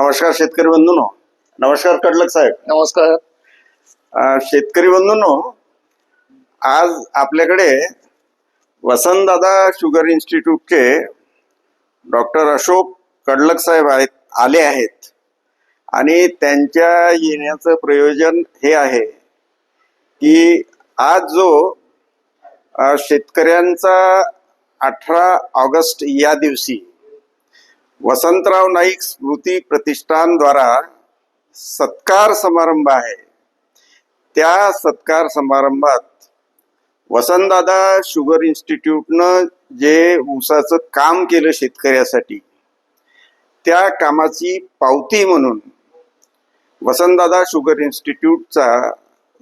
नमस्कार शेतकरी बंधूंनो. नमस्कार कडलक साहेब. नमस्कार. शेतकरी बंधूंनो, आज आपल्याकडे वसंतदादा शुगर इन्स्टिट्यूटचे डॉक्टर अशोक कडलक साहेब आले आहेत आणि त्यांच्या येण्याचं प्रयोजन हे आहे की आज जो शेतकऱ्यांचा 18 ऑगस्ट या दिवशी वसंतराव नाईक स्मृती प्रतिष्ठान द्वारा सत्कार समारंभ आहे. त्या सत्कार समारंभात वसंतदादा शुगर इन्स्टिट्यूटनं जे ऊसाचं काम केलं शेतकऱ्यासाठी, त्या कामाची पावती म्हणून वसंतदादा शुगर इन्स्टिट्यूटचा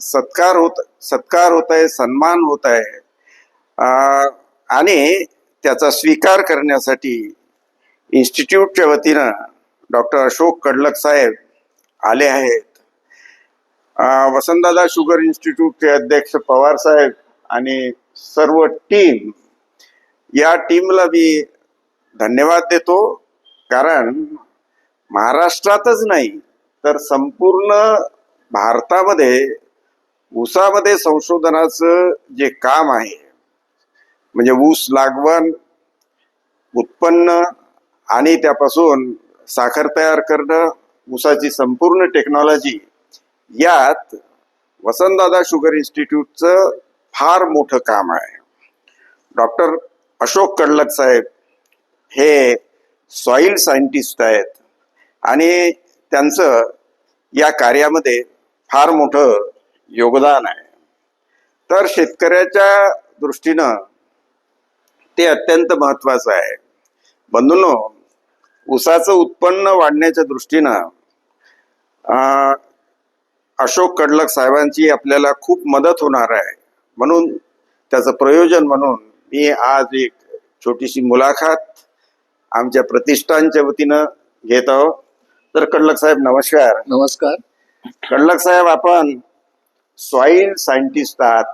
सत्कार होत आहे, सन्मान होत आहे. आणि त्याचा स्वीकार करण्यासाठी इन्स्टिट्यूटच्या वतीनं डॉक्टर अशोक कडलक साहेब आले आहेत. वसंतदादा शुगर इन्स्टिट्यूटचे अध्यक्ष पवार साहेब आणि सर्व टीम, या टीमला मी धन्यवाद देतो. कारण महाराष्ट्रातच नाही तर संपूर्ण भारतामध्ये ऊसामध्ये संशोधनाचं जे काम आहे, म्हणजे ऊस लागवण, उत्पन्न आणि त्यापासून साखर तयार करणं, ऊसाची संपूर्ण टेक्नॉलॉजी, यात वसंतदादा शुगर इन्स्टिट्यूटचं फार मोठं काम आहे. डॉक्टर अशोक कडलक साहेब हे सॉइल सायंटिस्ट आहेत आणि त्यांचं या कार्यामध्ये फार मोठं योगदान आहे. तर शेतकऱ्याच्या दृष्टीनं ते अत्यंत महत्वाचं आहे. बंधूंनो, ऊसाचं उत्पन्न वाढण्याच्या दृष्टीनं अशोक कडलक साहेबांची आपल्याला खूप मदत होणार आहे. म्हणून त्याचं प्रयोजन म्हणून मी आज एक छोटीशी मुलाखत आमच्या प्रतिष्ठानच्या वतीनं घेत आहोत. तर कडलक साहेब नमस्कार. नमस्कार. कडलक साहेब, आपण सॉइल सायंटिस्ट आहात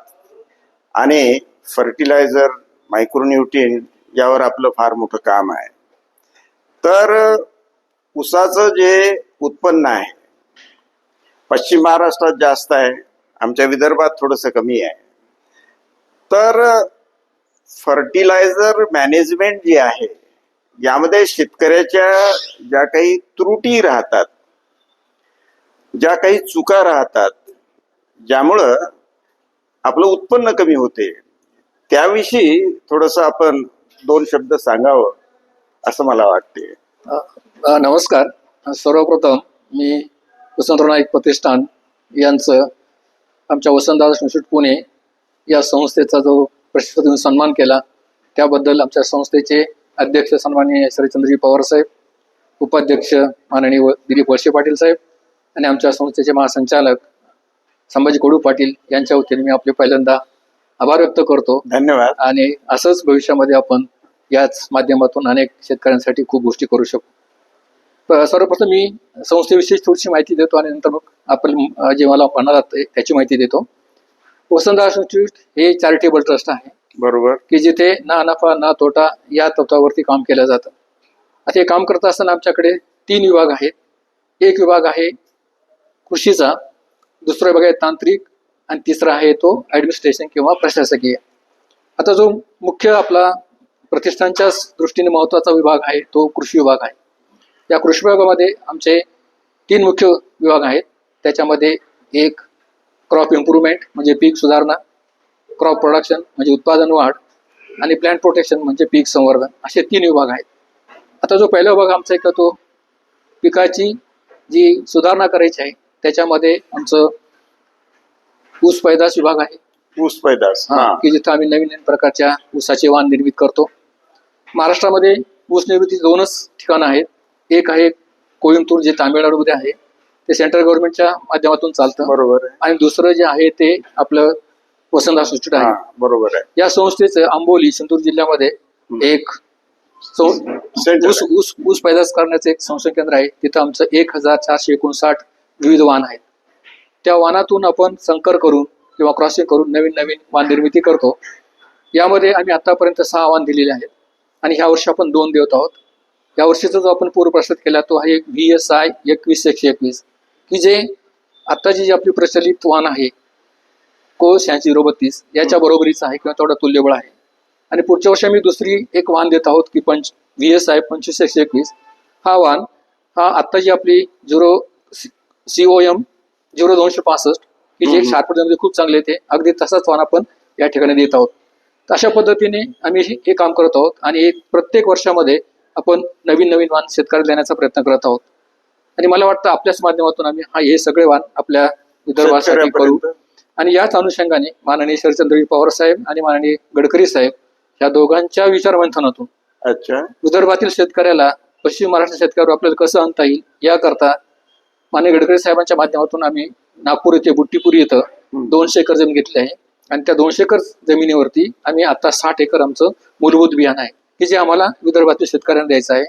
आणि फर्टिलायझर, मायक्रोन्यूट्रिएंट यावर आपलं फार मोठं काम आहे. तर ऊसाचं जे उत्पन्न आहे पश्चिम महाराष्ट्रात जास्त आहे, आमच्या विदर्भात थोडंसं कमी आहे. तर फर्टिलायझर मॅनेजमेंट जे आहे यामध्ये शेतकऱ्याच्या ज्या काही त्रुटी राहतात, ज्या काही चुका राहतात, ज्यामुळं आपलं उत्पन्न कमी होते, त्याविषयी थोडंसं आपण 2 शब्द सांगावं असं मला वाटते. नमस्कार. सर्वप्रथम मी वसंतराव नाईक प्रतिष्ठान यांचं आमच्या वसंतदादा इन्स्टिट्यूट पुणे या संस्थेचा जो प्रशिक्षण सन्मान केला त्याबद्दल आमच्या संस्थेचे अध्यक्ष सन्माननीय श्री चंद्रजी पवार साहेब, उपाध्यक्ष माननीय दिलीप वळसे पाटील साहेब आणि आमच्या संस्थेचे महासंचालक संभाजी कडू पाटील यांच्या वतीने मी आपले पहिल्यांदा आभार व्यक्त करतो. धन्यवाद. आणि असंच भविष्यामध्ये आपण याच माध्यमातून अनेक शेतकऱ्यांसाठी खूप गोष्टी करू शकतो. सर्वप्रथम मी संस्थेविषयी थोडीशी माहिती देतो आणि नंतर मग आपण जे मला म्हणणार त्याची माहिती देतो. वसंतदादा इन्स्टिट्यूट हे चॅरिटेबल ट्रस्ट आहे, बरोबर, की जिथे ना नफा ना तोटा या तत्वावरती काम केलं जातं. आता हे काम करत असताना आमच्याकडे 3 विभाग आहेत. एक विभाग आहे कृषीचा, दुसरा विभाग आहे तांत्रिक आणि तिसरा आहे तो ऍडमिनिस्ट्रेशन किंवा प्रशासकीय. आता जो मुख्य आपला प्रतिष्ठानच्या दृष्टीने महत्वाचा विभाग आहे तो कृषी विभाग आहे. या कृषी विभागामध्ये आमचे 3 मुख्य विभाग आहेत. त्याच्यामध्ये एक क्रॉप इम्प्रूव्हमेंट म्हणजे पीक सुधारणा, क्रॉप प्रोडक्शन म्हणजे उत्पादन वाढ आणि प्लांट प्रोटेक्शन म्हणजे पीक संवर्धन, असे 3 विभाग आहेत. आता जो पहिला विभाग आमचा आहे का तो पिकाची जी सुधारणा करायची आहे त्याच्यामध्ये आमचं ऊस पैदास विभाग आहे. ऊस पैदास, की जिथं आम्ही नवीन नवीन प्रकारच्या ऊसाचे वाण निर्मित करतो. महाराष्ट्रामध्ये ऊस निर्मितीची 2च ठिकाणं आहेत. एक आहे कोइंबतूर जे तामिळनाडूमध्ये आहे, ते सेंट्रल गव्हर्नमेंटच्या माध्यमातून चालतं, बरोबर, आणि दुसरं जे आहे ते आपलं वसंतदादा इन्स्टिट्यूट आहे, बरोबर आहे. या संस्थेचं आंबोली जिंतूर जिल्ह्यामध्ये एक ऊस पैदास करण्याचं एक संशोधन केंद्र आहे. तिथं आमचं 1459 विविध वाण आहेत. त्या वाणातून आपण संकर करून किंवा क्रॉसिंग करून नवीन नवीन वाण निर्मिती करतो. यामध्ये आम्ही आतापर्यंत 6 वाण दिलेले आहेत आणि ह्या वर्षी आपण 2 देत आहोत. या वर्षीचा जो आपण पूर्वप्रसाद केला तो आहे VSI 21-121, की जे आत्ताची जी आपली प्रचलित वाहन आहे कोश 8032 याच्या बरोबरीचा आहे किंवा तेवढा तुल्यबळ आहे. आणि पुढच्या वर्षी आम्ही दुसरी एक वाहन देत आहोत की VSI 25-121. हा वाहन हा आत्ता जी आपली COM 0265 की जे शार्पमध्ये खूप चांगले येते, अगदी तसाच वाहन आपण या ठिकाणी देत आहोत. तर अशा पद्धतीने आम्ही हे काम करत आहोत आणि प्रत्येक वर्षामध्ये आपण नवीन नवीन वाहन शेतकऱ्याला देण्याचा प्रयत्न करत आहोत. आणि मला वाटतं आपल्याच माध्यमातून आम्ही हे सगळे वाहन आपल्या विदर्भासाठी करू. आणि याच अनुषंगाने माननीय शरदचंद्रजी पवार साहेब आणि माननीय गडकरी साहेब या दोघांच्या विचारमंथनातून अच्छा विदर्भातील शेतकऱ्याला पश्चिम महाराष्ट्र शेतकऱ्यावर आपल्याला कसं आणता येईल याकरता माननीय गडकरी साहेबांच्या माध्यमातून आम्ही नागपूर येथे बुट्टीपुरी इथं 200 एकर जमीन घेतली आहे. आणि त्या 200 एकर जमिनीवरती आम्ही आता 60 एकर आमचं मूलभूत बियाणं आहे की जे आम्हाला विदर्भातील शेतकऱ्यांना द्यायचं आहे.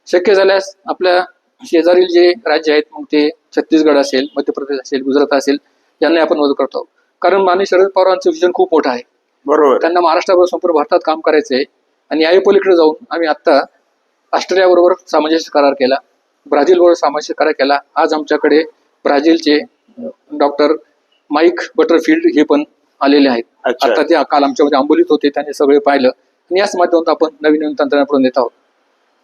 शक्य झाल्यास आपल्या शेजारील जे राज्य आहेत, मग ते छत्तीसगड असेल, मध्य प्रदेश असेल, गुजरात असेल, यांना आपण मदत करतो. कारण माननीय शरद पवारांचं विजन खूप मोठं आहे. बरोबर. त्यांना महाराष्ट्राबरोबर संपूर्ण भारतात काम करायचं आहे. आणि या पलीकडे जाऊन आम्ही आता ऑस्ट्रेलियाबरोबर सामंजस्य करार केला, ब्राझील बरोबर सामंजस्य करार केला. आज आमच्याकडे ब्राझीलचे डॉक्टर माईक बटरफील्ड हे पण आलेले आहेत. अच्छा. आता ते काल आमच्यामध्ये आंबोलीत होते, त्यांनी सगळे पाहिलं आणि याच माध्यमातून आपण नवीन नवीन तंत्रज्ञान पुरवून देत आहोत.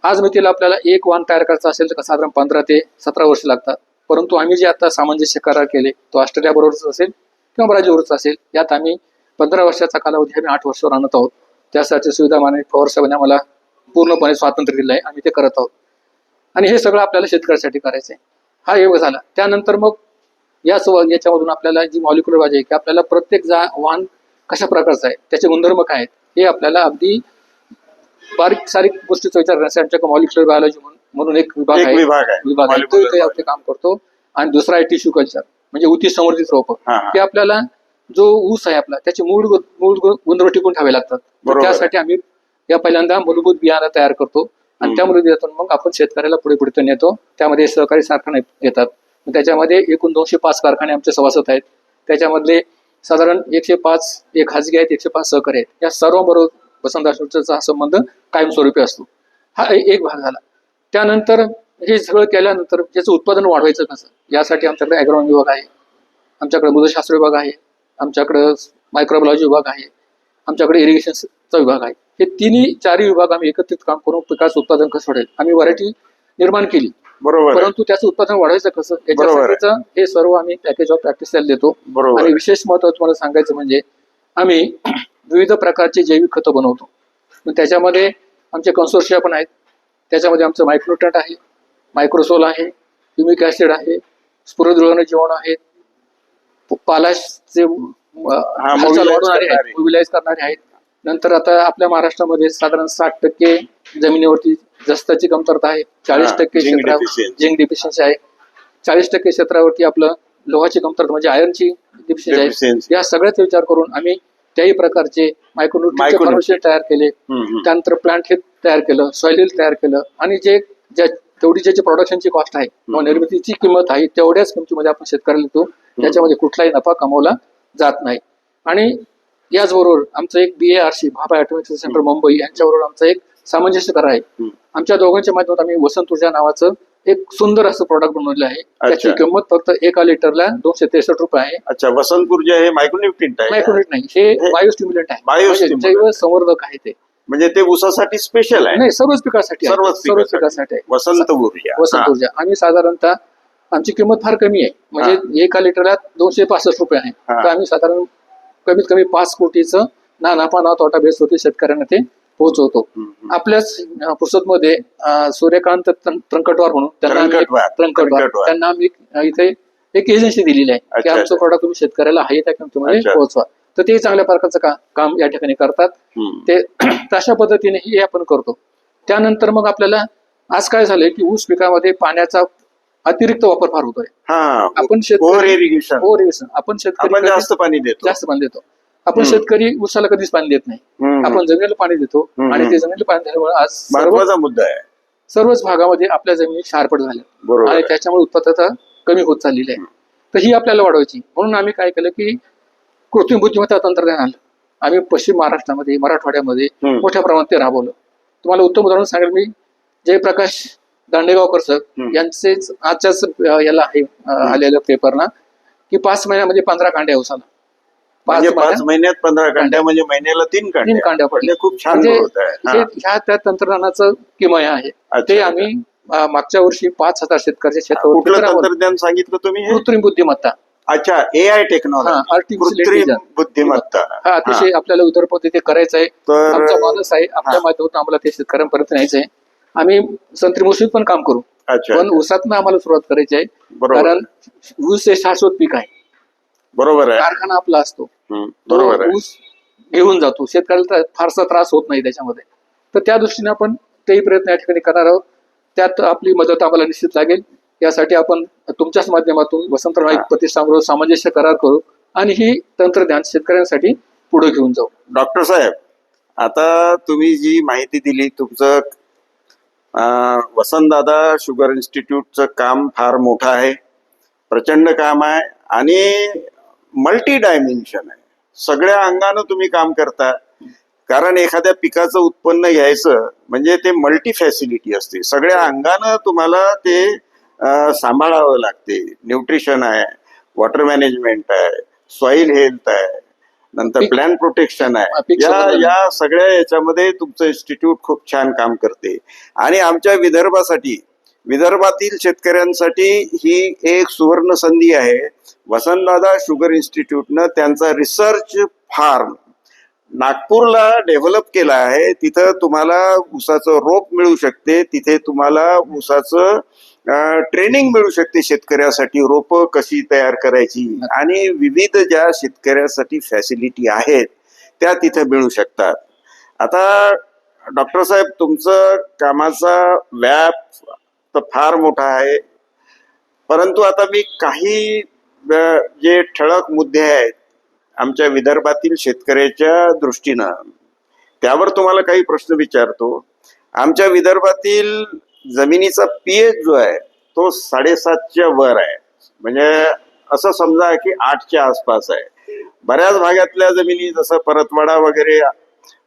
आज मितीला आपल्याला एक वाहन तयार करायचं असेल तर साधारण 15 ते 17 वर्ष लागतात. परंतु आम्ही जे आता सामंजस्य करार केले तो ऑस्ट्रेलिया बरोबरच असेल किंवा ब्राझीलवरच असेल, यात आम्ही 15 वर्षाचा कालावधी आम्ही 8 वर्षावर आणत आहोत. त्यासाठी सुविधा माननीय पवार साहेबांनी आम्हाला पूर्णपणे स्वातंत्र्य दिलं आहे, आम्ही ते करत आहोत. आणि हे सगळं आपल्याला शेतकऱ्यासाठी करायचं आहे. हा योग झाला. त्यानंतर मग याच्यामधून आपल्याला जी मॉलिक्युलर बाजू आहे की आपल्याला प्रत्येक वाहन कशा प्रकारचं आहे, त्याचे गुणधर्म काय आहेत, हे आपल्याला अगदी बारीक सारीक गोष्टीचा विचार करण्यासाठी आमच्याकडे मॉलिक्युलर बायोलॉजी म्हणून एक विभाग आहे तो इथे आपण काम करतो. आणि दुसरा आहे टिश्यू कल्चर म्हणजे ऊती संवर्धित रोप, की आपल्याला जो ऊस आहे आपला त्याचे मूळ गुणधर्म टिकून ठेवावे लागतात. त्यासाठी आम्ही या पहिल्यांदा मूलभूत बियाणं तयार करतो आणि त्या मूलभूत मग आपण शेतकऱ्याला पुढे पुढे नेतो. त्यामध्ये सहकारी कारखाने येतात. त्याच्यामध्ये एकूण 205 कारखाने आमचे सभासद आहेत. त्याच्यामधले साधारण 105 एक खाजगी आहेत, 105 सहकारी आहेत. या सर्वांबरोबर वसंतदासचा संबंध कायमस्वरूपी असतो. हा एक भाग झाला. त्यानंतर हे सगळं केल्यानंतर त्याचं उत्पादन वाढवायचं कसं, यासाठी आमच्याकडे ॲग्रोनॉमी विभाग आहे, आमच्याकडे मृदशास्त्र विभाग आहे, आमच्याकडं मायक्रोबायोलॉजी विभाग आहे, आमच्याकडे इरिगेशनचा विभाग आहे. हे चारही विभाग आम्ही एकत्रित काम करून पिकाचं उत्पादन कसं वाढेल, आम्ही व्हरायटी निर्माण केली. बरोबर. परंतु त्याचं उत्पादन वाढवायचं कसं याच्यासाठीचं हे सर्व आम्ही पॅकेज ऑफ प्रॅक्टिस देतो. आणि विशेष महत्त्व तुम्हाला सांगायचं म्हणजे आम्ही विविध प्रकारचे जैविक खतं बनवतो. त्याच्यामध्ये आमचे कन्सोर्शिया पण आहेत. त्याच्यामध्ये आमचं मायक्रोन्यूट्रंट आहे, मायक्रोसोल आहे, ह्युमिक ऍसिड आहे, स्फुरद्रुवण जीवाणू आहेत, पालाशचे मोबिलाइज करणारे आहेत. नंतर आता आपल्या महाराष्ट्रामध्ये साधारण 60% जमिनीवरती जस्ताची कमतरता आहे, 40% क्षेत्रावर झिंक डिफिशियन्सी आहे, 40% क्षेत्रावरती आपलं लोहाची कमतरता म्हणजे आयर्नची डिफिशियन्सी आहे. या सगळ्याचा विचार करून आम्ही त्याही प्रकारचे मायक्रोन्यूट्रिएंट फॉर्म्युलेशन तयार केले. त्यानंतर प्लांट हेल्थ तयार केलं, सॉइल हेल्थ तयार केलं. आणि तेवढी ज्याची प्रोडक्शनची कॉस्ट आहे किंवा निर्मितीची किंमत आहे तेवढ्याच किमतीमध्ये आपण शेतकऱ्याला देतो. त्याच्यामध्ये कुठलाही नफा कमवला जात नाही. आणि याचबरोबर आमचं एक BARC Bhabha atomic centre Mumbai यांच्याबरोबर आमचं एक सामंजस्य करार आहे. आमच्या दोघांच्या माध्यमात आम्ही वसंत ऊर्जा नावाचं एक सुंदर असं प्रोडक्ट बनवलेलं आहे. त्याची किंमत फक्त 1 लिटरला 263 रुपये आहे. अच्छा, वसंत ऊर्जा हे मायक्रोन्यूट्रिएंट आहे? मायक्रोन्यूट्रिएंट नाही, हे बायोस्टिम्युलंट आहे, जैव संवर्धक आहे ते. म्हणजे ते ऊसासाठी स्पेशल आहे? नाही, सर्वच पिकासाठी सर्वच पिकासाठी वसंत ऊर्जा. आम्ही साधारणतः आमची किंमत फार कमी आहे, म्हणजे 1 लिटरला 265 रुपये आहे. तर आम्ही साधारण कमीत कमी 5 कोटीचं ना नफा ना तोटा बेसवरती शेतकऱ्यांना ते पोहोचवतो. आपल्याच पुसदमध्ये सूर्यकांत त्रंकटवार म्हणून त्यांना आम्ही इथे एक एजन्सी दिलेली आहे की आमचं प्रोडक्ट तुम्ही शेतकऱ्याला हाय त्या किमतीमध्ये पोहोचवा. तर ते चांगल्या प्रकारचं काम या ठिकाणी करतात. ते तशा पद्धतीने हे आपण करतो. त्यानंतर मग आपल्याला आज काय झालंय की ऊस पिकामध्ये पाण्याचा अतिरिक्त वापर फार होतोय. आपण शेतकरी जास्त पाणी देतो. आपण शेतकरी ऊसाला कधीच पाणी देत नाही, आपण जमिनीला पाणी देतो. आणि ते जमिनीला पाणी दिल्यामुळे आज महत्त्वाचा मुद्दा आहे, सर्वच भागामध्ये आपल्या जमिनी क्षारपट झाल्या आणि त्याच्यामुळे उत्पादकता कमी होत चाललेली आहे. तर ही आपल्याला वाढवायची. म्हणून आम्ही काय केलं की कृत्रिम बुद्धिमत्ता तंत्रज्ञान आलं. आम्ही पश्चिम महाराष्ट्रामध्ये, मराठवाड्यामध्ये मोठ्या प्रमाणात ते राबवलं. तुम्हाला उत्तम उदाहरण सांगेल मी, जयप्रकाश दांडेगावकर सर हम्म. यांचेच आजच्याच याला आहे आलेलं पेपरला की 5 महिन्यामध्ये 15 कांड्या उसाला. म्हणजे 5 महिन्यात महिन्यात 15 कांड्या म्हणजे महिन्याला 3 3 कांड्या कांड्या पडल्या. म्हणजे खूप छान म्हणजे ग्रोथ आहे. हे हा. ह्या त्या तंत्रज्ञानाचं किमया आहे. अच्छा, ते अच्छा. आम्ही मागच्या वर्षी 5,000 शेतकऱ्याच्या कुठलं शेतावर तंत्रज्ञान सांगितलं तुम्ही हे? कृत्रिम बुद्धिमत्ता अच्छा, AI टेक्नॉलॉजी, हा, artificial कृत्रिम intelligence. बुद्धिमत्ता. हा अतिशय आपल्याला उदर पद्धती करायचं आहे. तर आमचा माणूस आहे, आपल्या माध्यमातून आम्हाला ते शेतकऱ्यांपर्यंत न्यायचं आहे. आम्ही संत्री मोसमीत पण काम करू, अच्छा, पण ऊसातनं आम्हाला सुरुवात करायची आहे. बरोबर. कारण ऊस हे शाश्वत पीक आहे. बरोबर आहे. कारखाना आपला असतो, हम्म, तो बरोबर आहे. ऊस घेऊन जातो, शेतकऱ्याला फारसा त्रास होत नाही त्याच्यामध्ये. तर त्या दृष्टीने आपण तेही प्रयत्न या ठिकाणी करणार आहोत. त्यात आपली मदत आम्हाला निश्चित लागेल. यासाठी आपण तुमच्याच माध्यमातून वसंतराव नाईक प्रतिष्ठानबरोबर सामंजस्य करार करू आणि ही तंत्रज्ञान शेतकऱ्यांसाठी पुढे घेऊन जाऊ. डॉक्टर साहेब, आता तुम्ही जी माहिती दिली, तुमचं वसंतदादा शुगर इन्स्टिट्यूटचं काम फार मोठं आहे, प्रचंड काम आहे आणि मल्टी डायमेन्शन आहे. सगळ्या अंगानं तुम्ही काम करता. कारण एखाद्या पिकाचं उत्पन्न घ्यायचं म्हणजे ते मल्टी फॅसिलिटी असते. सगळ्या अंगानं तुम्हाला ते सांभाळावं लागते. न्यूट्रिशन आहे, वॉटर मॅनेजमेंट आहे, सॉइल हेल्थ आहे, नंतर पीक- प्लॅन प्रोटेक्शन आहे. पीक या संवर्धन. या सगळ्या याच्यामध्ये तुमचं इन्स्टिट्यूट खूप छान काम करते आणि आमच्या विदर्भातील शेतकऱ्यांसाठी ही एक सुवर्ण संधी आहे. वसंतदादा शुगर इन्स्टिट्यूटनं त्यांचा रिसर्च फार्म नागपूरला डेव्हलप केला आहे. तिथं तुम्हाला ऊसाचं रोप मिळू शकते, तिथे तुम्हाला ऊसाचं ट्रेनिंग मिळू शकते. शेतकऱ्यासाठी रोप कशी तयार करायची आणि विविध ज्या शेतकऱ्यासाठी फॅसिलिटी आहेत त्या तिथे मिळू शकतात. आता डॉक्टर साहेब, तुमचं कामाचा व्याप तर फार मोठा आहे, परंतु आता मी काही जे ठळक मुद्दे आहेत आमच्या विदर्भातील शेतकऱ्याच्या दृष्टीनं त्यावर तुम्हाला काही प्रश्न विचारतो. आमच्या विदर्भातील जमिनीचा पीएच जो आहे तो 7.5च्या वर आहे. म्हणजे असं समजा की 8च्या आसपास आहे. बऱ्याच भागातल्या जमिनी जसं परतवाडा वगैरे,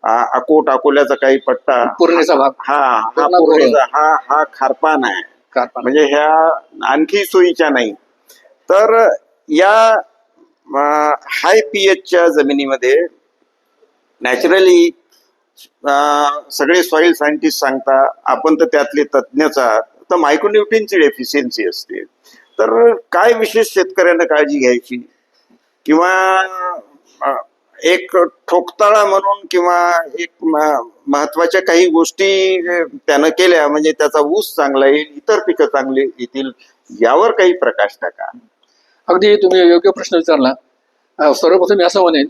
अकोल्याचा काही पट्टा, पूर्णेचा भाग हा पूर्ण पूर्णेचा हा खारपान आहे. कारखाना. म्हणजे ह्या आणखी सोयीच्या नाही. तर या हाय पीएचच्या जमिनीमध्ये नॅचरली सगळे सॉइल सायंटिस्ट सांगता, आपण तर त्यातले तज्ज्ञच आहात, तर मायक्रोन्यूट्रियनची डेफिशियन्सी असते. तर काय विशेष शेतकऱ्यांना काळजी घ्यायची किंवा एक ठोकताळा म्हणून किंवा एक महत्वाच्या काही गोष्टी त्यानं केल्या म्हणजे त्याचा ऊस चांगला येईल, इतर पिकं चांगली येतील, यावर काही प्रकाश टाका. अगदी तुम्ही योग्य प्रश्न विचारला. सर्वप्रथम मी असं म्हणेन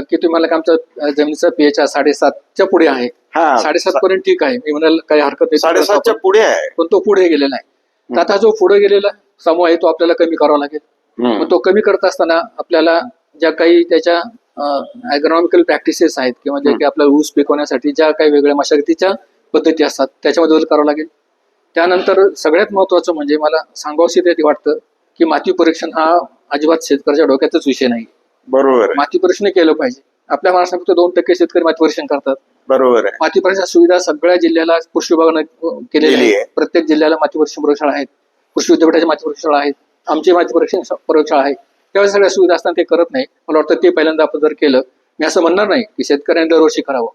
की तुम्हाला का आमच्या जमिनीचा पीएच 7.7च्या पुढे आहे. हा, 7.7 पर्यंत ठीक आहे, मी म्हणाल काही हरकत नाही. 7.7च्या पुढे आहे. पण तो पुढे गेलेला आहे. तर आता जो पुढे गेलेला समूह आहे तो आपल्याला कमी करावा लागेल. मग तो कमी करत असताना आपल्याला ज्या काही त्याच्या ॲग्रॉनॉमिकल प्रॅक्टिसेस आहेत किंवा जे काही आपल्याला ऊस पिकवण्यासाठी ज्या काही वेगळ्या मशागतीच्या पद्धती असतात त्याच्यामध्ये बदल करावा लागेल. त्यानंतर सगळ्यात महत्वाचं म्हणजे मला सांगावंशी ते वाटतं की माती परीक्षण हा अजिबात शेतकऱ्याच्या डोक्यातच विषय नाही. बरोबर आहे. माती परीक्षण केलं पाहिजे. आपल्या महाराष्ट्रात फक्त 2% शेतकरी माती परीक्षण करतात. बरोबर आहे. माती परीक्षण सुविधा सगळ्या जिल्ह्याला कृषी विभागानं केलेली केली आहे. आहे. प्रत्येक जिल्ह्याला माती परीक्षण प्रयोगशाळा आहेत, कृषी विद्यापीठाच्या माती प्रयोगशाळा आहेत, आमची माती परीक्षण प्रयोगशाळा आहे. त्यावेळेस सगळ्या सुविधा असताना ते करत नाही. मला वाटतं ते पहिल्यांदा आपण जर केलं, मी असं म्हणणार नाही की शेतकऱ्यांनी दरवर्षी करावं,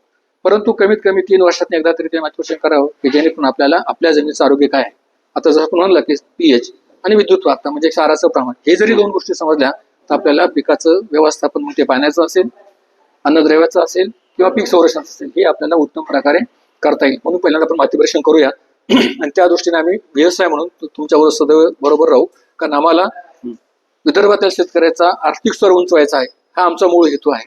परंतु कमीत कमी 3 वर्षात एकदा तरी ते माती परीक्षण करावं की जेणेकरून आपल्याला आपल्या जमिनीचं आरोग्य काय आहे. आता जसं आपण म्हणलं की पीएच आणि विद्युत वाहकता म्हणजे क्षाराचं प्रमाण, हे जरी 2 गोष्टी समजल्या तर आपल्याला पिकाचं व्यवस्थापन मग ते पाण्याचं असेल, अन्नद्रव्याचं असेल किंवा पीक संरक्षण असेल, हे आपल्याला उत्तम प्रकारे करता येईल. म्हणून पहिल्यांदा आपण माती परीक्षण करूया आणि त्या दृष्टीने आम्ही व्यवसाय म्हणून तुमच्याबरोबर सदैव बरोबर राहू. कारण आम्हाला विदर्भातील शेतकऱ्याचा आर्थिक स्तर उंचवायचा आहे, हा आमचा मूळ हेतू आहे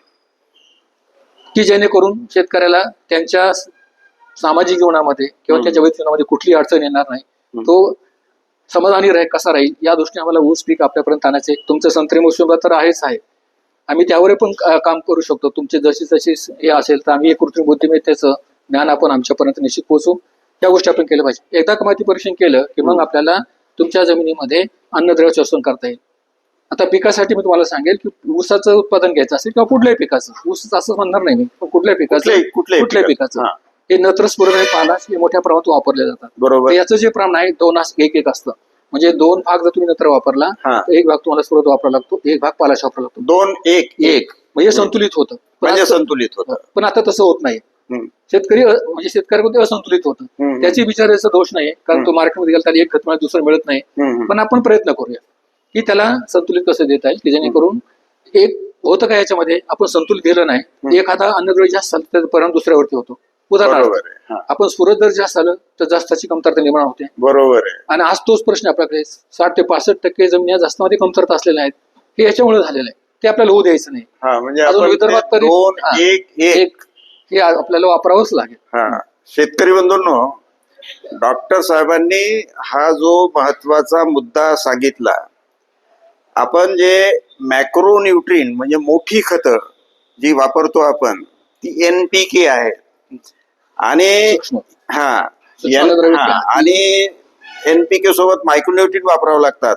की जेणेकरून शेतकऱ्याला त्यांच्या सामाजिक जीवनामध्ये किंवा त्याच्या वैयक्तिक जीवनामध्ये कुठली अडचण येणार नाही, तो समाधानी कसा राहील या दृष्टीने आम्हाला ऊस पीक आपल्यापर्यंत आणायचे. तुमचं संत्री मोसंबी तर आहेच आहे, आम्ही त्यावर पण काम करू शकतो. तुमचे जशी हे असेल तर आम्ही कृत्रिम बुद्धिमत्तेचं ज्ञान आपण आमच्यापर्यंत निश्चित पोहोचू. या गोष्टी आपण केल्या पाहिजे. एकदा का माती परीक्षण केलं की मग आपल्याला तुमच्या जमिनीमध्ये अन्नद्रव्य शोषण करता येईल. आता पिकासाठी मी तुम्हाला सांगेल की ऊसाचं उत्पादन घ्यायचं असेल किंवा कुठल्याही पिकाचं, ऊस असं म्हणणार नाही मी, पण कुठल्याही पिकाचं हे नत्र स्फुरद आणि पालाश हे मोठ्या प्रमाणात वापरले जातात. तर बरोबर. याचं जे प्रमाण आहे 2:1 असतं. म्हणजे 2 भाग जर तुम्ही नत्र वापरला हा. तर 1 भाग तुम्हाला स्फुरद वापरावा लागतो, 1 भाग पालाश वापरावा लागतो. 2-1-1 म्हणजे संतुलित होतं. म्हणजे संतुलित होतं. पण आता तसं होत नाही. हम्म. शेतकरी म्हणजे शेतकऱ्यामध्ये असंतुलित होतं. हम्म. त्याची बिचारायचा दोष नाही, कारण तो मार्केटमध्ये गेला त्याला एक खत मिळालं, दुसरं मिळत नाही. हम्म. पण आपण प्रयत्न करूया की त्याला संतुलित कसं देता येईल, की जेणेकरून एक होतं का याच्यामध्ये आपण संतुलित दिलं नाही, एखादा अन्नद्रव्य जास्त झालं तर परिणाम दुसऱ्यावरती होतो. उदाहरणार्थ बरोबर आहे. हा. आपण स्फुरद जर जास्त झालं तर जास्ताची कमतरता निर्माण होते. बरोबर आहे. आणि आज तोच प्रश्न आपल्याकडे 60 ते 65% जमिनी या जास्तामध्ये कमतरता असलेल्या आहेत. हे याच्यामुळे झालेलं आहे, ते आपल्याला होऊ द्यायचं नाही. हा, म्हणजे अजून आपण विदर्भात तरी 2-1-1 हे आपल्याला वापरावंच लागेल. हा. शेतकरी बंधूंनो, डॉक्टर साहेबांनी हा जो महत्वाचा मुद्दा सांगितला, आपण जे मॅक्रो न्यूट्रिन म्हणजे मोठी खतं जी वापरतो आपण ती NPK आहे आणि सूक्ष्म. हा सूक्ष्मद्रव्य हा, आहे. आणि NPK सोबत मायक्रोन्यूट्रिन वापरावं लागतात.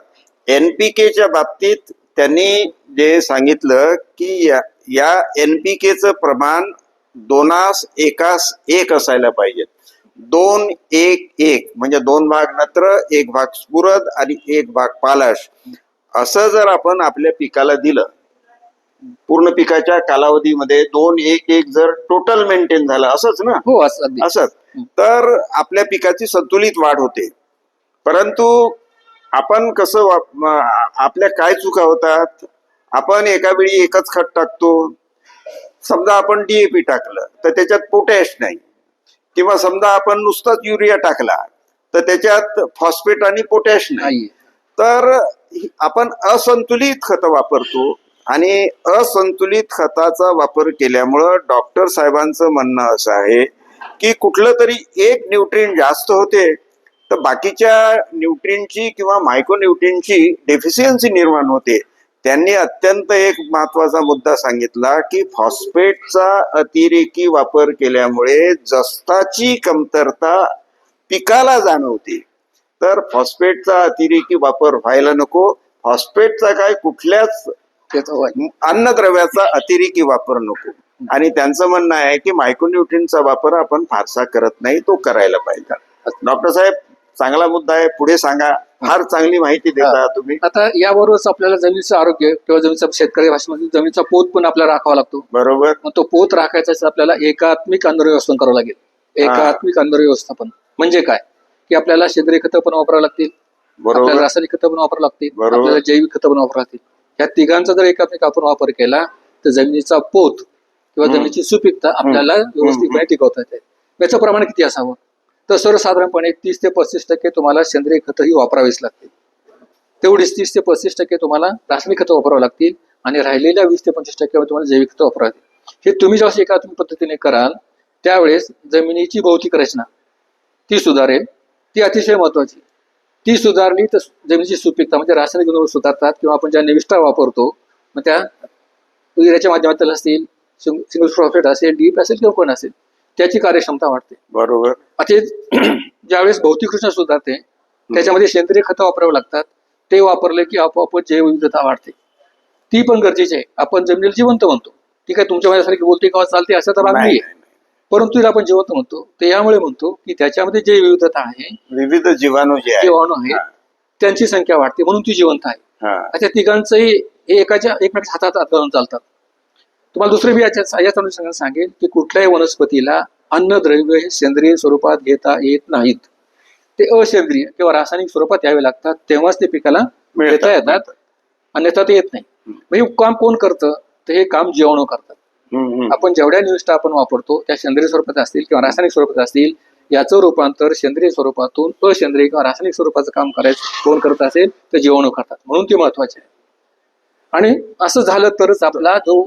NPKच्या बाबतीत त्यांनी जे सांगितलं की या NPKचं प्रमाण 2:1 असायला पाहिजे. 2-1-1 म्हणजे 2 भाग नत्र, 1 भाग स्फुरद आणि 1 भाग पालाश, असं जर आपण आपल्या पिकाला दिलं, पूर्ण पिकाच्या कालावधीमध्ये 2-1-1 जर टोटल मेंटेन झालं, असंच ना, हो असं अगदी. असंच, तर आपल्या पिकाची संतुलित वाढ होते. परंतु आपण कसं आपल्या काय चुका होतात, आपण एका वेळी एकच खत टाकतो. समजा आपण DAP टाकलं तर त्याच्यात पोटॅश नाही, किंवा समजा आपण नुसताच युरिया टाकला तर त्याच्यात फॉस्फेट आणि पोटॅश नाही. तर आपण असंतुलित खतं वापरतो आणि असंतुलित खताचा वापर केल्यामुळं डॉक्टर साहेबांचं म्हणणं असं आहे की कुठलं तरी एक न्यूट्रिएंट जास्त होते तर बाकीच्या न्यूट्रिएंटची किंवा मायक्रोन्यूट्रिएंटची डेफिशियन्सी निर्माण होते. त्यांनी अत्यंत एक महत्वाचा मुद्दा सांगितला की फॉस्फेटचा अतिरेकी वापर केल्यामुळे जस्ताची कमतरता पिकाला जाणवते. तर फॉस्फेटचा अतिरेकी वापर व्हायला नको. फॉस्फेटचा काय, कुठल्याच अन्नद्रव्याचा अतिरेकी वापर नको. आणि त्यांचं म्हणणं आहे की मायक्रोन्यूट्रिएंटचा वापर आपण फारसा करत नाही, तो करायला पाहिजे. डॉक्टर साहेब, चांगला मुद्दा आहे, पुढे सांगा. फार चांगली माहिती देता तुम्ही. आता याबरोबरच आपल्याला जमिनीचं आरोग्य किंवा जमिनीचा शेतकरी भाषेमध्ये जमिनीचा पोत पण आपल्याला राखावा लागतो. बरोबर. मग तो पोत राखायचा आपल्याला एकात्मिक अन्न व्यवस्थापन करावं लागेल. एकात्मिक अन्न व्यवस्थापन म्हणजे काय, की आपल्याला सेंद्रिय खतं पण वापरावं लागतील, आपल्याला रासायनिक खतं पण वापरावं लागतील, आपल्याला जैविक खतं पण वापरावं लागतील. ह्या तिघांचा जर एकात्मिक आपण वापर केला तर जमिनीचा पोत किंवा जमिनीची सुपीकता आपल्याला व्यवस्थितपणे टिकवता येते. याचं प्रमाण किती असावं, तर सर्वसाधारणपणे 30 ते 35% तुम्हाला सेंद्रिय खतंही वापरावीच लागतील. तेवढीच 30 ते 35% तुम्हाला रासायनिक खतं वापरावं लागतील आणि राहिलेल्या 20 ते 25% तुम्हाला जैविक खतं वापरावं लागतील. हे तुम्ही जेव्हा एकात्मिक पद्धतीने कराल त्यावेळेस जमिनीची भौतिक रचना ती सुधारेल. ती अतिशय महत्वाची. ती सुधारली तर जमिनीची सुपीकता म्हणजे रासायनिक गुणधर्म सुधारतात. किंवा आपण ज्या निविष्ठा वापरतो मग त्या युरियाच्या माध्यमातून असतील, सिंगल फॉस्फेट असेल, DAP असेल किंवा कोण असेल, त्याची कार्यक्षमता वाढते. बरोबर. आता ज्यावेळेस भौतिक रचना सुधारते त्याच्यामध्ये सेंद्रिय खतं वापरावं लागतात. ते वापरले की आपोआप जैवविविधता वाढते. ती पण गरजेची आहे. आपण जमिनीला जिवंत म्हणतो, ती काय तुमच्या माझ्यासारखी बोलते किंवा चालते असा तर भाग नाही, परंतु तिला आपण जिवंत म्हणतो. ते यामुळे म्हणतो की त्याच्यामध्ये जे विविधता आहे, विविध जीवाणू आहेत त्यांची संख्या वाढते म्हणून ती जिवंत आहे. अच्छा, तिघांचंही एकमेकाच्या हातात घालून चालतात. तुम्हाला दुसरे बी याच्या सांगेल की कुठल्याही वनस्पतीला अन्नद्रव्य हे सेंद्रिय स्वरूपात घेता येत नाहीत. ते असेंद्रिय किंवा रासायनिक स्वरूपात यावे लागतात, तेव्हाच ते पिकाला घेता येतात, अन्यथा ते येत नाही. म्हणजे काम कोण करतं, तर हे काम जीवाणू करतात. आपण जेवढ्या निविष्ठा आपण वापरतो त्या सेंद्रिय स्वरूपात असतील किंवा रासायनिक स्वरूपात असतील, याचं रूपांतर सेंद्रिय स्वरूपातून असेंद्रिय किंवा रासायनिक स्वरूपाचं काम करायचं कोण करत असेल तर जीवाणू करतात. म्हणून ते महत्वाचे आहे. आणि असं झालं तरच आपला जो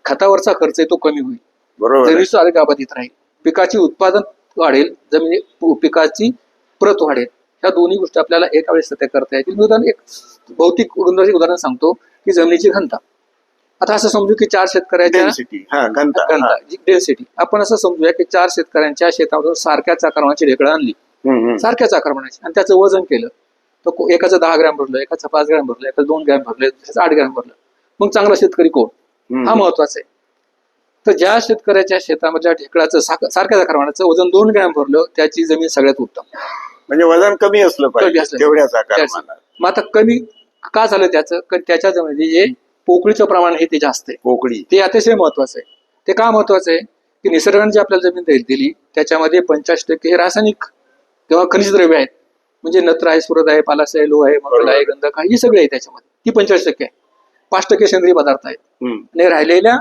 खतावरचा खर्च आहे तो कमी होईल, जमिनीचं आरोग्य अबाधित राहील, पिकाची उत्पादन वाढेल, पिकाची प्रत वाढेल. ह्या दोन्ही गोष्टी आपल्याला एका वेळेस सत्य करता येतील. उदाहरण, एक भौतिक उदाहरण सांगतो की जमिनीची घनता. आता असं समजू की 4 शेतकऱ्याच्या डेन्सिटी, आपण असं समजूया की 4 शेतकऱ्यांच्या शेतामधून सारख्याच आकारमानाची ढेकळं आणली, सारख्याच आकारमानाची, आणि त्याचं वजन केलं तर एकाचं 10 ग्रॅम भरलं, एकाचं 5 ग्रॅम भरलं, एकाचं 2 ग्रॅम भरलं, एकाचं 8 ग्रॅम भरलं. मग चांगला शेतकरी कोण, हा महत्वाचा आहे. तर ज्या शेतकऱ्याच्या शेतामधल्या ढेकळाचं सारख्या प्रमाणाचं वजन 2 ग्रॅम भरलं त्याची जमीन सगळ्यात उत्तम. म्हणजे वजन कमी असलं कमी पाहिजे असलं तेवढ्याच त्याचं. आकारमानात. मग आता कमी का झालं त्याचं? कारण त्याच्या जमिनीत जे पोकळीचं प्रमाण आहे ते जास्त आहे. पोकळी ते अतिशय महत्वाचं आहे. ते का महत्वाचं आहे की निसर्गाने जी आपल्याला जमीन दिली त्याच्यामध्ये 85% हे रासायनिक किंवा खनिज द्रव्य आहेत. म्हणजे नत्र आहे, सुरत आहे, पालास आहे, लोह आहे, मंगल आहे, गंधक आहे, ही सगळी आहे त्याच्यामध्ये. ती 45% आहे. 5% सेंद्रिय पदार्थ आहेत. आणि राहिलेल्या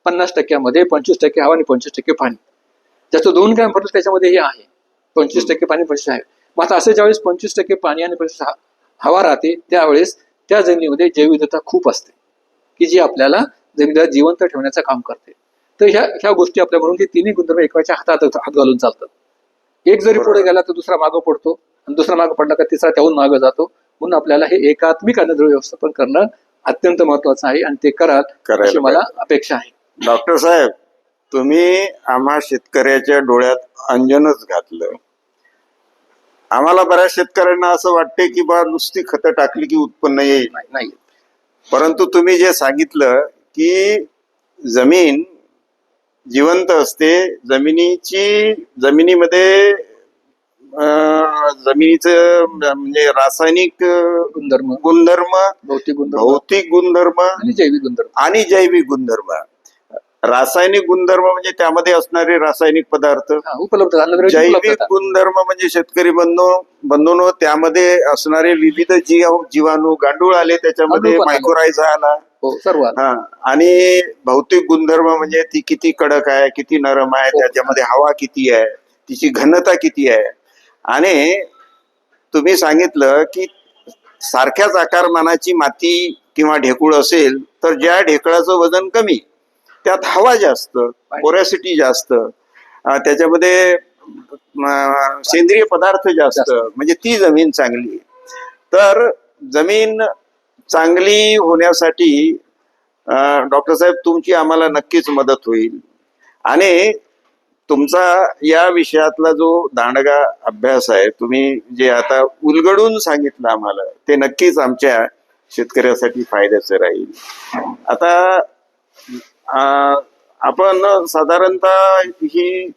50% 25% हवा आणि 25% पाणी. ज्याचं 2 ग्रॅम भरलं त्याच्यामध्ये हे आहे 25% पाणी 25% आहे. मग आता असं ज्यावेळेस 25% पाणी आणि 25% हवा राहते त्यावेळेस त्या जमिनीमध्ये जैवविविधता खूप असते की जी आपल्याला जमिनीला जिवंत ठेवण्याचं काम करते. तर ह्या गोष्टी आपल्या म्हणून हे तिन्ही गुणधर्म एकमेकांच्या हात घालून चालतात. एक जरी पुढे गेला तर दुसरा मागं पडतो आणि दुसरा मागं पडला तर तिसरा त्याहून मागं जातो. म्हणून आपल्याला हे एकात्मिक अन्नद्रव्य व्यवस्थापन करणं अत्यंत महत्वाचं आहे आणि ते कराल अशी मला अपेक्षा आहे. डॉक्टर साहेब, तुम्ही आम्हा शेतकऱ्याच्या डोळ्यात अंजनच घातलं. आम्हाला बऱ्याच शेतकऱ्यांना असं वाटते की बा नुसती खतं टाकली की उत्पन्न येईल. नाही, परंतु तुम्ही जे सांगितलं की जमीन जिवंत असते, जमिनीमध्ये जमिनीचं म्हणजे रासायनिक गुणधर्म, गुणधर्म, भौतिक गुणधर्म आणि जैविक गुणधर्म. रासायनिक गुणधर्म म्हणजे त्यामध्ये असणारे रासायनिक पदार्थ, उपलब्ध. जैविक गुणधर्म म्हणजे शेतकरी बंधूंनो त्यामध्ये असणारे विविध जीवाणू, गांडूळ आले त्याच्यामध्ये, मायक्रोरायझा आला, सर्व. आणि भौतिक गुणधर्म म्हणजे ती किती कडक आहे, किती नरम आहे, त्याच्यामध्ये हवा किती आहे, तिची घनता किती आहे. आणि तुम्ही सांगितलं की सारख्याच आकारमानाची माती किंवा ढेकूळ असेल तर ज्या ढेकळाचं वजन कमी त्यात हवा जास्त, पोरॅसिटी जास्त, त्याच्यामध्ये सेंद्रिय पदार्थ जास्त, म्हणजे ती जमीन चांगली. तर जमीन चांगली होण्यासाठी डॉक्टर साहेब तुमची आम्हाला नक्कीच मदत होईल. आणि तुमचा या विषयातला जो दांडगा अभ्यास आहे, तुम्ही जे आता उलगडून सांगितलं आम्हाला, ते नक्कीच आमच्या शेतकऱ्यासाठी फायद्याचं राहील. आता आपण साधारणतः ही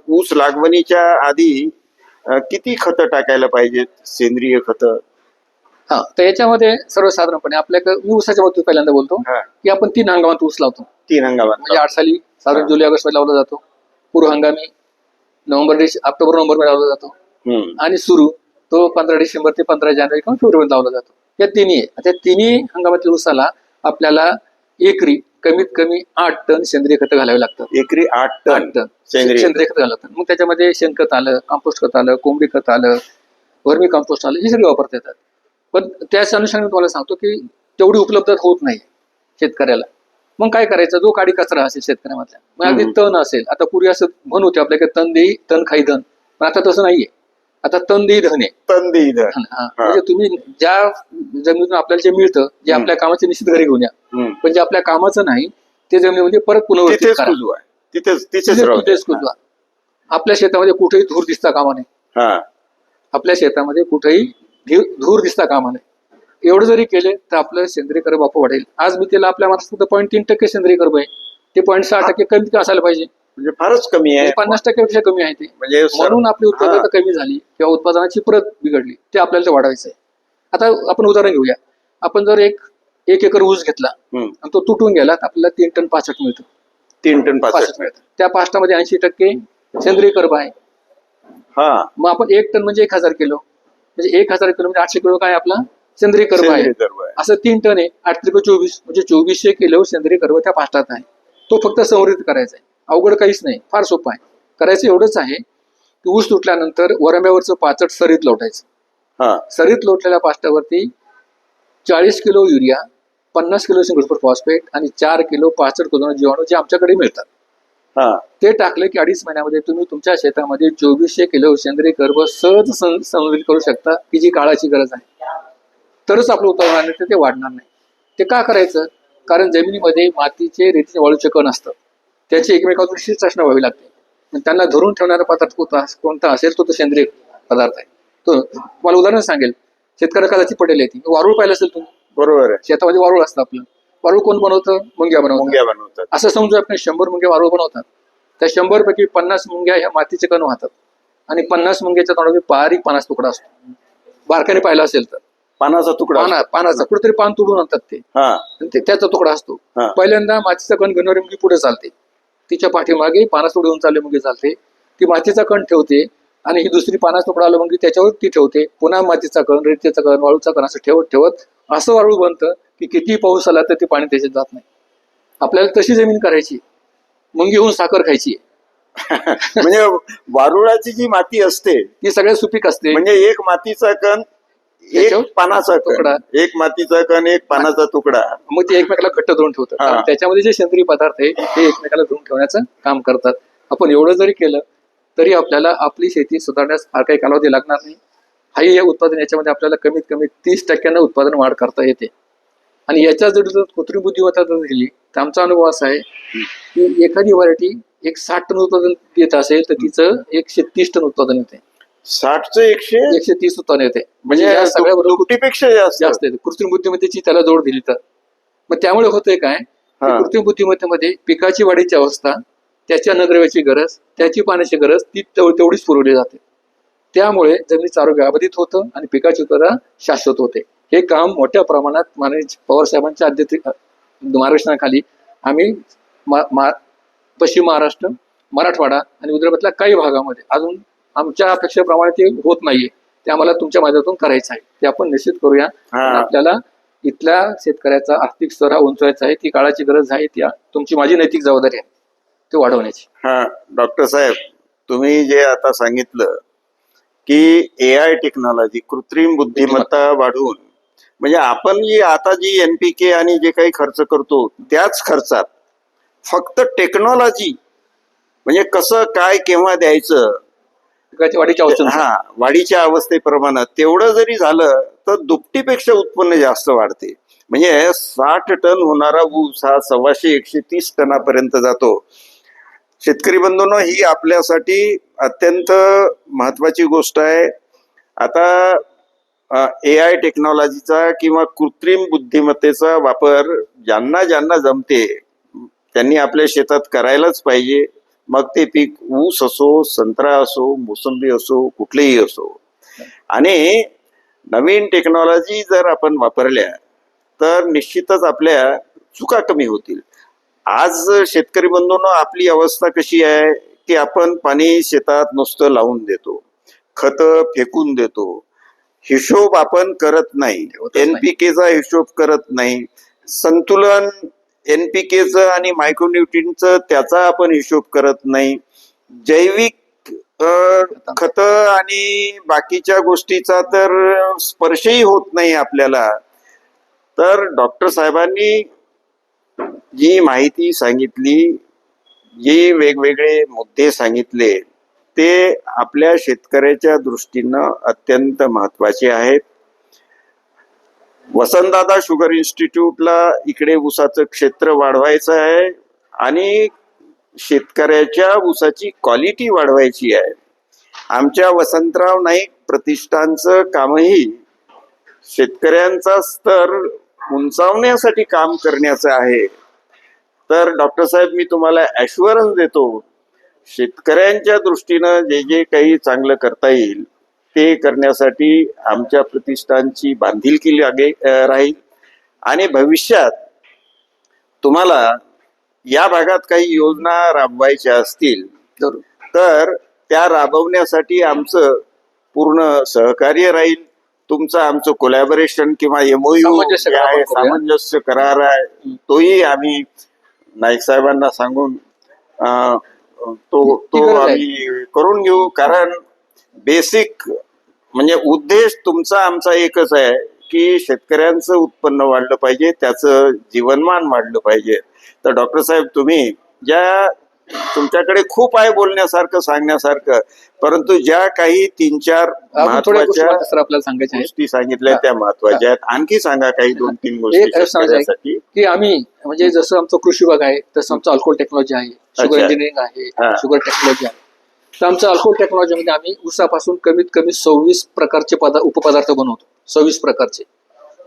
ऊस लागवणीच्या आधी किती खतं टाकायला पाहिजेत, सेंद्रिय खतं? तर याच्यामध्ये सर्वसाधारणपणे आपल्याकडे मी ऊसाच्या बाबतीत पहिल्यांदा बोलतो की आपण 3 हंगामात ऊस लावतो. 3 हंगामात म्हणजे 8 साली साधारण जुलै ऑगस्ट मध्ये लावला जातो. पूर्व हंगामी ऑक्टोबर नोव्हेंबर मध्ये लावला जातो. आणि सुरू तो 15 डिसेंबर ते 15 जानेवारी किंवा फेब्रुवारी लावला जातो. या तिन्ही आहे. त्या तिन्ही हंगामातील ऊसाला आपल्याला एकरी कमीत कमी 8 टन सेंद्रिय खतं घालावे लागतात. एकरी 8 टन सेंद्रिय खत घालतात. मग त्याच्यामध्ये शेणखत आलं, कंपोस्ट खत आलं, कोंबडी खत आलं, वर्मी कंपोस्ट आलं, हे सगळे वापरता येतात. पण त्याच अनुषंगाने तुम्हाला सांगतो की तेवढी उपलब्धता होत नाही शेतकऱ्याला. मग काय करायचं? जो काडी कचरा असेल शेतकऱ्यामधला, मग अगदी तण असेल, आता पूर्वी असं म्हण होते आपल्याकडे, तण देई तण खाई धन, पण आता तसं नाहीये. आता तण देई धन आहे. तण देई धन म्हणजे तुम्ही ज्या जमिनीतून आपल्याला जे मिळतं, जे आपल्या कामाचे निश्चित घरी घेऊन या, पण जे आपल्या कामाचं नाही ते जमिनीमध्ये परत पुनर्स्थित करा. तिथेच कुजवा. आपल्या शेतामध्ये कुठेही धूर दिसता कामा नये. आपल्या शेतामध्ये कुठेही धूर दिसता कामा नये. एवढं जरी केले तर आपलं सेंद्रिय कर्ब आपोआप वाढेल. आज मी त्याला आपल्या महाराष्ट्रात फक्त 0.3% सेंद्रिय कर्ब आहे. ते 0.6% कमी असायला पाहिजे. म्हणजे फारच कमी आहे. 50% पेक्षा कमी आहे ते. म्हणजे म्हणून आपली उत्पादकता कमी झाली किंवा उत्पादनाची प्रत बिघडली. ते आपल्याला वाढवायचं आहे. आता आपण उदाहरण घेऊया. आपण जर एक एकर ऊस घेतला आणि तो तुटून गेला तर आपल्याला 3 टन पाचट मिळतो. 3 टन पाचट मिळतं. त्या पाचटामध्ये 80% सेंद्रिय कर्ब आहे. मग आपण 1 टन म्हणजे 1000 किलो, म्हणजे 1000 किलो म्हणजे 800 किलो काय आपला सेंद्रिय कर्ब आहे. असं 3 टन आहे, 8 त्रिक 24 म्हणजे 2400 किलो सेंद्रिय कर्ब त्या पाचटात आहे. तो फक्त संवर्धित करायचा आहे. अवघड काहीच नाही, फार सोपं आहे. करायचं एवढंच आहे की ऊस तुटल्यानंतर वरंब्यावरचं पाचट सरीत लोटायचं. सरीत लोटलेल्या पाचटावरती 40 kilo urea, 50 kilo single super phosphate आणि 4 किलो पाचट कुजवणारे जीवाणू जे आमच्याकडे मिळतात ते टाकले की 2.5 महिन्यामध्ये तुम्ही तुमच्या शेतामध्ये 2400 किलो सेंद्रिय कर्ब सहज संवर्धित करू शकता, की जी काळाची गरज आहे. तरच आपलं उत्पादन ते वाढणार नाही. ते का करायचं? कारण जमिनीमध्ये मातीचे, रेतीचे, वाळूचे कण असतात. त्याची एकमेकांवर चाचणी व्हावी लागते. त्यांना धरून ठेवणारा पदार्थ कोणता असेल तो सेंद्रिय पदार्थ आहे. तो तुम्हाला उदाहरण सांगेल, शेतकऱ्या कदाचित पटेल येते वारूळ पाहिलं असेल तुम्ही. बरोबर आहे. शेतामध्ये वारूळ असतं आपलं. वाळू कोण बनवतं? मुंग्या बनवतात. मुंग्या बनवतात. असं समजू आपण 100 मुंग्या वाळू बनवतात. त्या 100 पैकी 50 मुंग्या ह्या मातीचे कण वाहतात आणि 50 मुंग्याच्या तोंडामध्ये बारीक पानाचा तुकडा असतो. बारकाने पाहिला असेल तर पानाचा तुकडा. पानाचा कुठेतरी पान तुडून आणतात ते, हा आणि त्याचा तुकडा असतो. हा. पहिल्यांदा मातीचा कण घेणारी मुंगी पुढे चालते, तिच्या पाठीमागे पानाचा तुकडा घेऊन चालले मुंगी चालते, ती मातीचा कण ठेवते आणि ही दुसरी पानाचा तुकडा आला मुंगी त्याच्यावर ती ठेवते, पुन्हा मातीचा कण, रेतीचा कण, वाळूचा कण असं ठेवत ठेवत असं वाळू बनतं की किती पाऊस आला तर ते पाणी त्याच्यात जात नाही. आपल्याला तशी जमीन करायची, मुंगी होऊन साखर खायची. म्हणजे वारुळाची जी माती असते ती सगळ्यात सुपीक असते. म्हणजे एक मातीचा कण, त्याच्यावर एक पानाचा तुकडा. कण, एक मातीचा कण, एक पानाचा तुकडा. मग ते एकमेकाला घट्ट धरून ठेवतात. हा. आणि त्याच्यामध्ये जे सेंद्रिय पदार्थ आहे ते एकमेकाला धरून ठेवण्याचं काम करतात. आपण एवढं जरी केलं तरी आपल्याला आपली शेती सुधारण्यास फार काही कालावधी लागणार नाही. हाही हे उत्पादन याच्यामध्ये आपल्याला कमीत कमी 30% उत्पादन वाढ करता येते. आणि याच्या जर कृत्रिम बुद्धिमत्ता जर दिली तर आमचा अनुभव असा आहे की एखादी व्हरायटी एक 60 टन उत्पादन देत असेल तर तिचं 130 टन उत्पादन येते. 60चं 130 उत्पादन येते. म्हणजे या सगळ्या बरोबर दुपटीपेक्षा जास्त. जास्त येते कृत्रिम बुद्धिमत्तेची त्याला जोड दिली तर. मग त्यामुळे होतंय काय, की हा. कृत्रिम बुद्धिमत्तेमध्ये पिकाची वाढीची अवस्था, त्याच्या नद्रव्याची गरज, त्याची पाण्याची गरज ती तेवढीच पुरवली जाते. त्यामुळे जमिनीचं आरोग्य अबाधित होतं आणि पिकाची उत्पादन शाश्वत होते. हे काम मोठ्या प्रमाणात माननीय पवार साहेबांच्या मार्गदर्शनाखाली आम्ही पश्चिम महाराष्ट्र, मराठवाडा आणि विदर्भातल्या काही भागामध्ये अजून आमच्या अपेक्षेप्रमाणे ते होत नाहीये, ते आम्हाला तुमच्या माध्यमातून करायचं आहे. ते आपण निश्चित करूया. हा. आपल्याला इथल्या शेतकऱ्याचा आर्थिक स्तर हा उंचवायचा आहे. ती काळाची गरज आहे. ती तुमची माझी नैतिक जबाबदारी आहे ते वाढवण्याची. हा डॉक्टर साहेब, तुम्ही जे आता सांगितलं की AI टेक्नॉलॉजी, कृत्रिम बुद्धिमत्ता वाढवून, म्हणजे आपण आता जी NPK आणि जे काही खर्च करतो त्याच खर्चात फक्त टेक्नॉलॉजी, म्हणजे कसं काय केव्हा द्यायचं, पिकाची वाढीची अवस्था. हा वाढीच्या अवस्थेप्रमाणे तेवढं जरी झालं तर दुपटीपेक्षा उत्पन्न जास्त वाढते. म्हणजे 60 टन होणारा ऊस हा 130 टनापर्यंत जातो. शेतकरी बंधूंनो, ही आपल्यासाठी अत्यंत महत्वाची गोष्ट आहे. आता AI टेक्नॉलॉजीचा किंवा कृत्रिम बुद्धिमत्तेचा वापर ज्यांना ज्यांना जमते त्यांनी आपल्या शेतात करायलाच पाहिजे. मग ते पीक ऊस असो, संत्रा असो, मोसंबी असो, कुठलेही असो. आणि नवीन टेक्नॉलॉजी जर आपण वापरल्या तर निश्चितच आपल्या चुका कमी होतील. आज शेतकरी बंधूंनो, आपली अवस्था कशी आहे की आपण पाणी शेतात नुसतं लावून देतो, खतं फेकून देतो, हिशोब आपण करत नाही, NPKचा हिशोब करत नाही, संतुलन NPKचं आणि मायक्रोन्यूट्रियनचं त्याचा आपण हिशोब करत नाही, जैविक खतं आणि बाकीच्या गोष्टीचा तर स्पर्शही होत नाही आपल्याला. तर डॉक्टर साहेबांनी जी माहिती सांगितली, जे वेगवेगळे मुद्दे सांगितले, ते आपल्या शेतकऱ्याच्या दृष्टीनं अत्यंत महत्वाचे आहेत. वसंतदादा शुगर इन्स्टिट्यूटला इकडे ऊसाचं क्षेत्र वाढवायचं आहे आणि शेतकऱ्याच्या ऊसाची क्वालिटी वाढवायची आहे. आमच्या वसंतराव नाईक प्रतिष्ठानचं कामही शेतकऱ्यांचा स्तर उंचावण्यासाठी काम करण्याचं आहे. तर डॉक्टर साहेब, मी तुम्हाला ॲश्युरन्स देतो, शेतकऱ्यांच्या दृष्टीनं जे जे काही चांगलं करता येईल ते करण्यासाठी आमच्या प्रतिष्ठानची बांधिलकी राहील. आणि भविष्यात तुम्हाला या भागात काही योजना राबवायच्या असतील तर त्या राबवण्यासाठी आमचं पूर्ण सहकार्य राहील. तुमचं आमचं कोलॅबोरेशन किंवा MOU आहे, सामंजस्य करार आहे, तोही आम्ही नाईक साहेबांना सांगून तो आम्ही करून घेऊ. कारण बेसिक म्हणजे उद्देश तुमचा आमचा एकच आहे की शेतकऱ्यांचं उत्पन्न वाढलं पाहिजे, त्याचं जीवनमान वाढलं पाहिजे. तर डॉक्टर साहेब, तुम्ही तुमच्याकडे खूप आहे बोलण्यासारखं, सांगण्यासारखं, परंतु ज्या काही 3-4 महत्वाच्या आपल्याला सांगायच्या गोष्टी सांगितल्या त्या महत्वाच्या आहेत. आणखी सांगा काही 2-3 गोष्टी की आम्ही म्हणजे जसं आमचं कृषी विभाग आहे तसं आमचं अल्कोहोल टेक्नॉलॉजी आहे, शुगर इंजिनिअरिंग आहे, शुगर टेक्नॉलॉजी आहे. तर आमच्या अल्कोहोल टेक्नॉलॉजीमध्ये आम्ही ऊसापासून कमीत कमी 26 प्रकारचे उपपदार्थ बनवतो. 26 प्रकारचे.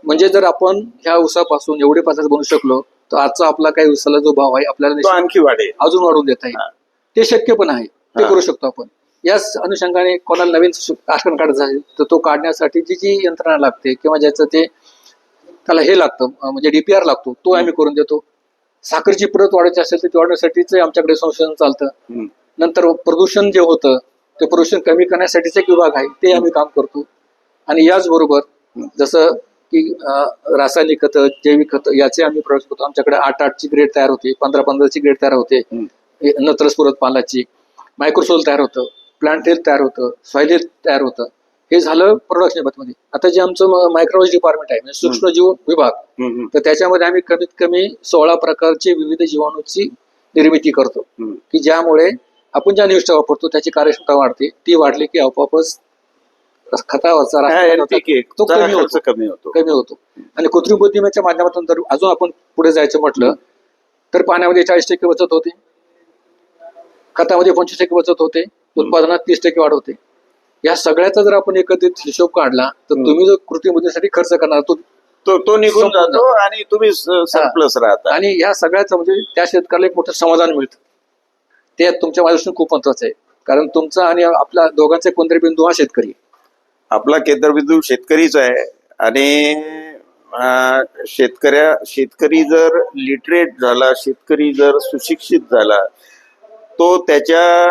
म्हणजे जर आपण ह्या ऊसापासून एवढे पदार्थ बनवू शकलो तर आजचा आपला काही ऊसाला जो भाव आहे आपल्याला तो निश्चित आणखी वाढेल. अजून वाढवून देता येईल. हा. ते शक्य पण आहे, ते हा. करू शकतो आपण. याच अनुषंगाने कोणाला नवीन राशन कार्ड झाले तर तो काढण्यासाठी जी यंत्रणा लागते किंवा ज्याचं ते त्याला हे लागतं म्हणजे डीपीआर लागतो तो आम्ही करून देतो. साखरची प्रत वाढवायची असेल तर ती वाढवण्यासाठीच आमच्याकडे संशोधन चालतं. हम्म. नंतर प्रदूषण जे होतं ते प्रदूषण कमी करण्यासाठीच एक विभाग आहे, ते आम्ही काम करतो. आणि याचबरोबर जसं की रासायनिक खतं, जैविक खतं याचे आम्ही प्रयोग करतो. आमच्याकडे 8-8ची ग्रेड तयार होते, 15-15ची ग्रेड तयार होते, नत्रस्फुरत पालाची, मायक्रोसोल तयार होतं, प्लांट हेल्थ तयार होतं, सॉइल हेल्थ तयार होतं. हे झालं प्रोडक्शन मध्ये. आता जे आमचं मायक्रोलॉजी डिपार्टमेंट आहे म्हणजे सूक्ष्मजीव विभाग, हम्म. तर त्याच्यामध्ये आम्ही कमीत कमी 16 प्रकारचे विविध जीवाणूची निर्मिती करतो की ज्यामुळे आपण ज्या निविष्ठा वापरतो त्याची कार्यक्षमता वाढते. ती वाढली की आपोआपच खतावरचा रासायनिक NPK तो चा कमी खर्च होतो कमी होतो. आणि कृत्रिम बुद्धिमत्तेच्या माध्यमातून जर अजून आपण पुढे जायचं म्हटलं तर पाण्यामध्ये 40% बचत होते, खतामध्ये 25% बचत होते, उत्पादनात 30% वाढ होते. या सगळ्याचा जर आपण एकत्रित हिशोब काढला तर तुम्ही जो कृत्रिम बुद्धीसाठी खर्च करणार तो निघून जातो आणि तुम्ही सरप्लस राहता. आणि ह्या सगळ्याचं म्हणजे त्या शेतकऱ्याला एक मोठं समाधान मिळतं. ते तुमच्या माझ्या दृष्टीने खूप महत्वाचं आहे, कारण तुमचा आणि आपल्या दोघांचा कोणतरी बिंदू हा शेतकरी. आपला केंद्रबिंदू शेतकरीच आहे. आणि शेतकरी जर लिटरेट झाला, शेतकरी जर सुशिक्षित झाला, तो त्याच्या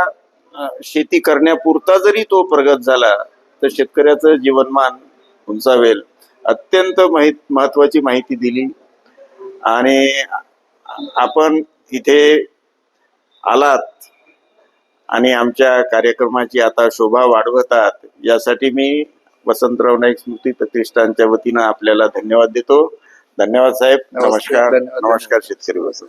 शेती करण्यापुरता जरी तो प्रगत झाला तर शेतकऱ्याचं जीवनमान उंचावेल. अत्यंत महत्वाची माहिती दिली आणि आपण इथे आलात आणि आमच्या कार्यक्रमाची आता शोभा वाढवतात, यासाठी मी वसंतराव नाईक स्मृती प्रतिष्ठानच्या वतीनं आपल्याला धन्यवाद देतो. धन्यवाद साहेब. नमस्कार. धन्यवाद. नमस्कार शेतकरी बंधू.